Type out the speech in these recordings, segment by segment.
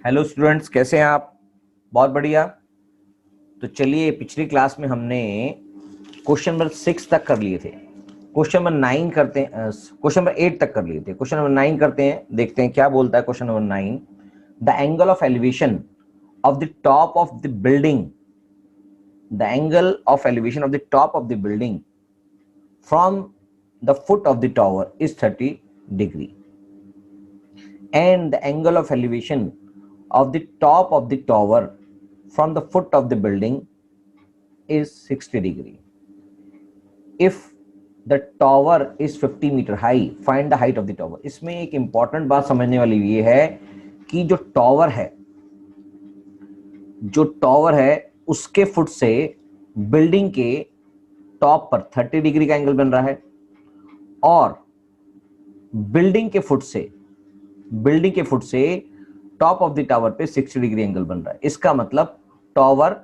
Hello students, कैसे हैं आप? बहुत बढ़िया। तो चलिए, पिछली क्लास में हमने क्वेश्चन नंबर 6 तक कर लिए थे। क्वेश्चन नंबर 9 करते हैं, क्वेश्चन नंबर 8 तक कर लिए थे। क्वेश्चन नंबर 9 करते हैं, देखते हैं क्या बोलता है question number 9। The angle of elevation of the top of the building, the angle of elevation of the top of the building from the foot of the tower is 30 degree and the angle of elevation of the top of the tower from the foot of the building is 60 degree. If the tower is 50 meter high, find the height of the tower. इसमें एक important बात समझने वाली ये है कि जो tower है उसके फुट से बिल्डिंग के टॉप पर 30 डिग्री का एंगल बन रहा है और बिल्डिंग के फुट से टॉप ऑफ द टावर पे 60 डिग्री एंगल बन रहा है। इसका मतलब टावर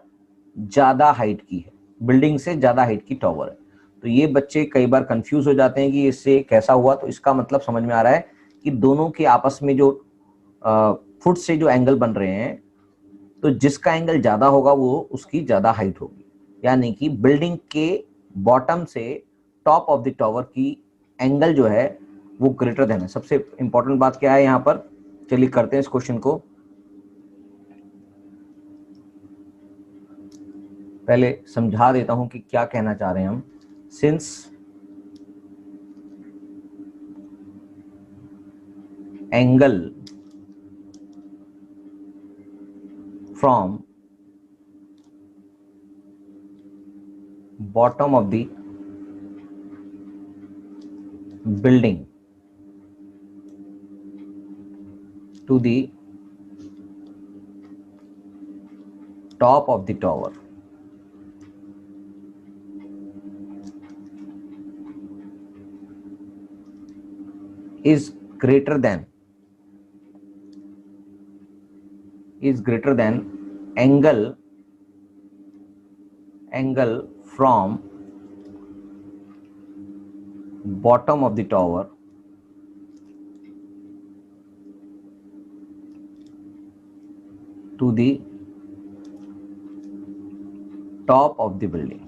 ज्यादा हाइट की है, बिल्डिंग से ज्यादा हाइट की टावर है। तो ये बच्चे कई बार कंफ्यूज हो जाते हैं कि इससे कैसा हुआ। तो इसका मतलब समझ में आ रहा है कि दोनों के आपस में जो फुट से जो एंगल बन रहे हैं, तो जिसका एंगल ज्यादा होगा वो उसकी ज्यादा हाइट होगी। यानी कि बिल्डिंग के बॉटम से टॉप ऑफ द टावर की एंगल जो है वो ग्रेटर देन है। सबसे इंपॉर्टेंट बात क्या है यहाँ पर, चलिए करते हैं इस क्वेश्चन को। पहले समझा देता हूं कि क्या कहना चाह रहे हैं हम। Since angle from bottom of the building to the top of the tower is greater than angle from bottom of the tower to the top of the building,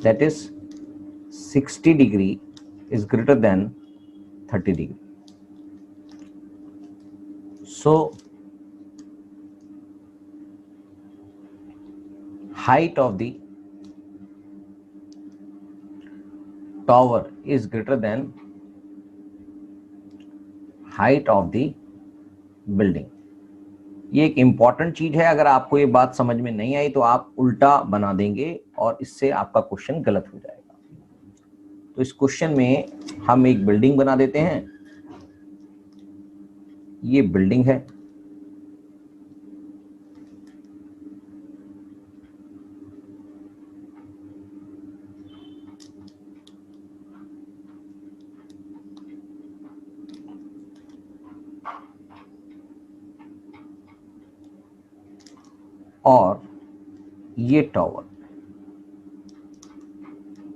that is 60 degree is greater than 30 degree. So height of the tower is greater than height of the building. ये एक important चीज है। अगर आपको ये बात समझ में नहीं आई तो आप उल्टा बना देंगे और इससे आपका क्वेश्चन गलत हो जाएगा। तो इस क्वेश्चन में हम एक बिल्डिंग बना देते हैं। ये बिल्डिंग है, और ये टावर,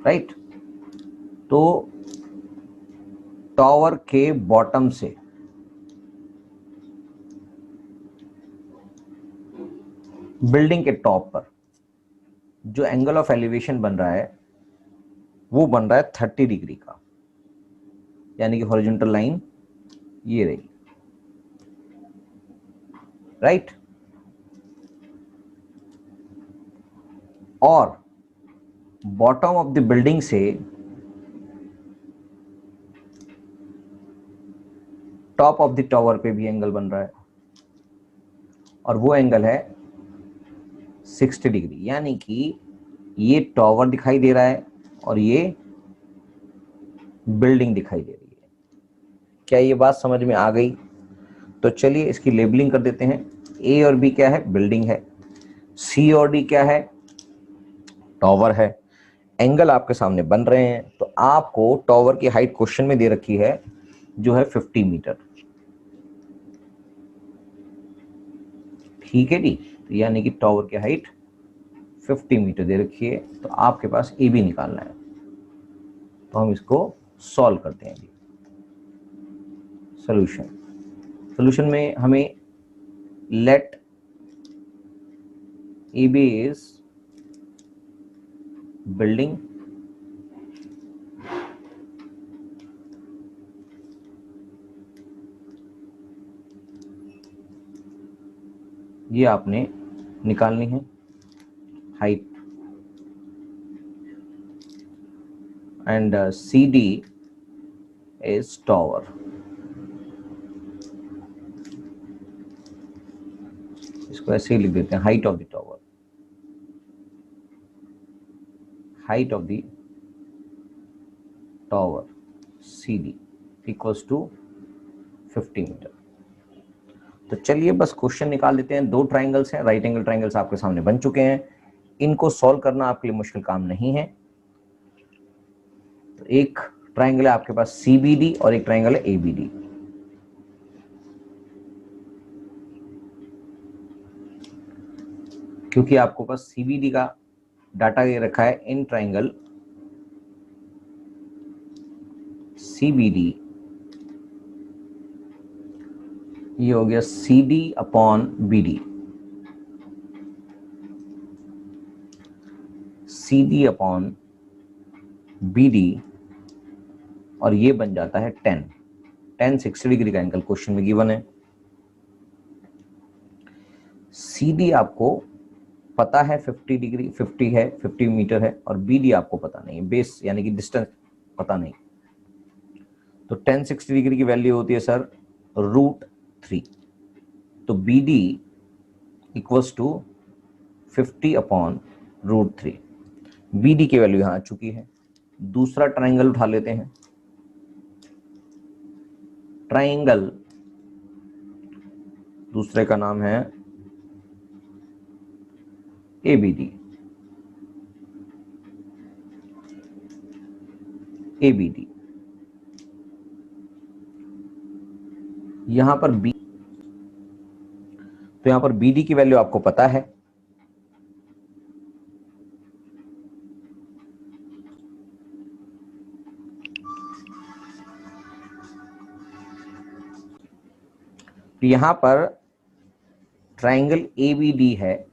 राइट। तो टावर के बॉटम से बिल्डिंग के टॉप पर जो एंगल ऑफ एलिवेशन बन रहा है वो बन रहा है 30 डिग्री का। यानी कि हॉरिजॉन्टल लाइन ये रही, राइट। और बॉटम ऑफ द बिल्डिंग से टॉप ऑफ द टावर पे भी एंगल बन रहा है और वो एंगल है 60 डिग्री। यानी कि ये टावर दिखाई दे रहा है और ये बिल्डिंग दिखाई दे रही है। क्या ये बात समझ में आ गई? तो चलिए इसकी लेबलिंग कर देते हैं। ए और बी क्या है? बिल्डिंग है। सी और डी क्या है? टावर है। एंगल आपके सामने बन रहे हैं। तो आपको टावर की हाइट क्वेश्चन में दे रखी है जो है 50 मीटर। ठीक है जी। तो यानी कि टावर की हाइट 50 मीटर दे रखी है। तो आपके पास ए बी निकालना है। तो हम इसको सॉल्व करते हैं जी। सोल्यूशन में हमें लेट AB इज बिल्डिंग, ये आपने निकालनी है height, and CD is tower. इसको ऐसे ही लिख देते हैं, height of the tower, height of the tower CD equals to 50 metre. तो चलिए बस क्वेश्चन निकाल देते हैं। दो ट्राइंगल्स हैं, राइट एंगल ट्राइंगल्स आपके सामने बन चुके हैं, इनको सॉल्व करना आपके लिए मुश्किल काम नहीं है। तो एक ट्राइंगल है आपके पास CBD और एक ट्राइंगल है ABD। क्योंकि आपको पास CBD का डाटा ये रखा है इन ट्राइंगल CBD, ये हो गया CD upon BD, CD upon BD, और ये बन जाता है 10 60 डिग्री का एंगल क्वेश्चन में गिवन है। CD आपको पता है 50 डिग्री, 50 है, 50 मीटर है, और BD आपको पता नहीं है, बेस यानी कि डिस्टेंस पता नहीं। तो 10 60 डिग्री की वैल्यू होती है सर √3। तो BD equals to 50 upon √3। BD की वैल्यू यहां आ चुकी है। दूसरा ट्राइंगल उठा लेते हैं, ट्राइंगल दूसरे का नाम है ABD। ABD यहां पर B, तो यहां पर BD की वैल्यू आपको पता है, तो यहां पर ट्राइंगल ABD है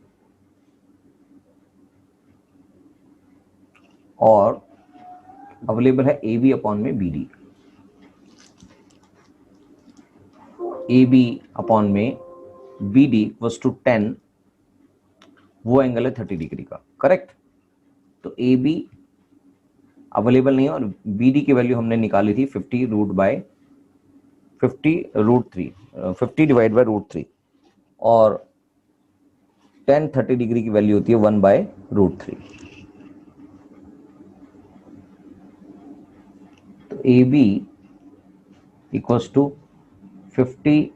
और अवेलेबल है AB अपॉन में BD। AB अपॉन में BD इक्वल्स टू 10, वो एंगल है 30 डिग्री का, करेक्ट। तो AB अवेलेबल नहीं है और BD की वैल्यू हमने निकाली थी 50 √3 डिवाइड बाय √3, और 10 30 डिग्री की वैल्यू होती है 1/√3। तो AB equals to 50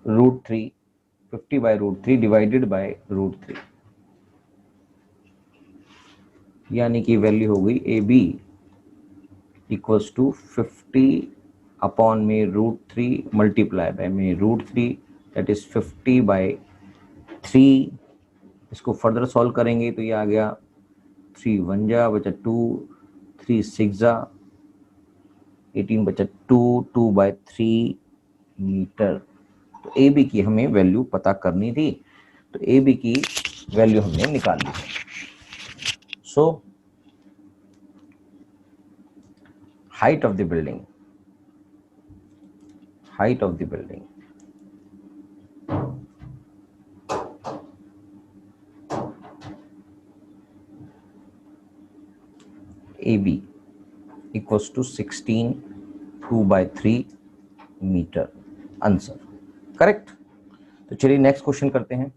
√3, 50/√3 divided by √3, यानी कि वैल्यू हो गई AB इक्वल्स टू 50 अपॉन में √3 मल्टीप्लाई बाय में √3, दैट इज 50/3। इसको फर्दर सॉल्व करेंगे तो ये आ गया 3 1 जा बचा 2, 3 6 जा 18 बचा 2, 2/3 मीटर। तो AB की हमें वैल्यू पता करनी थी, तो AB की वैल्यू हमने निकाल ली। सो height of the building, height of the building AB equals to 16 2/3 metre, answer correct. तो चलिए नेक्स्ट क्वेश्चन करते हैं।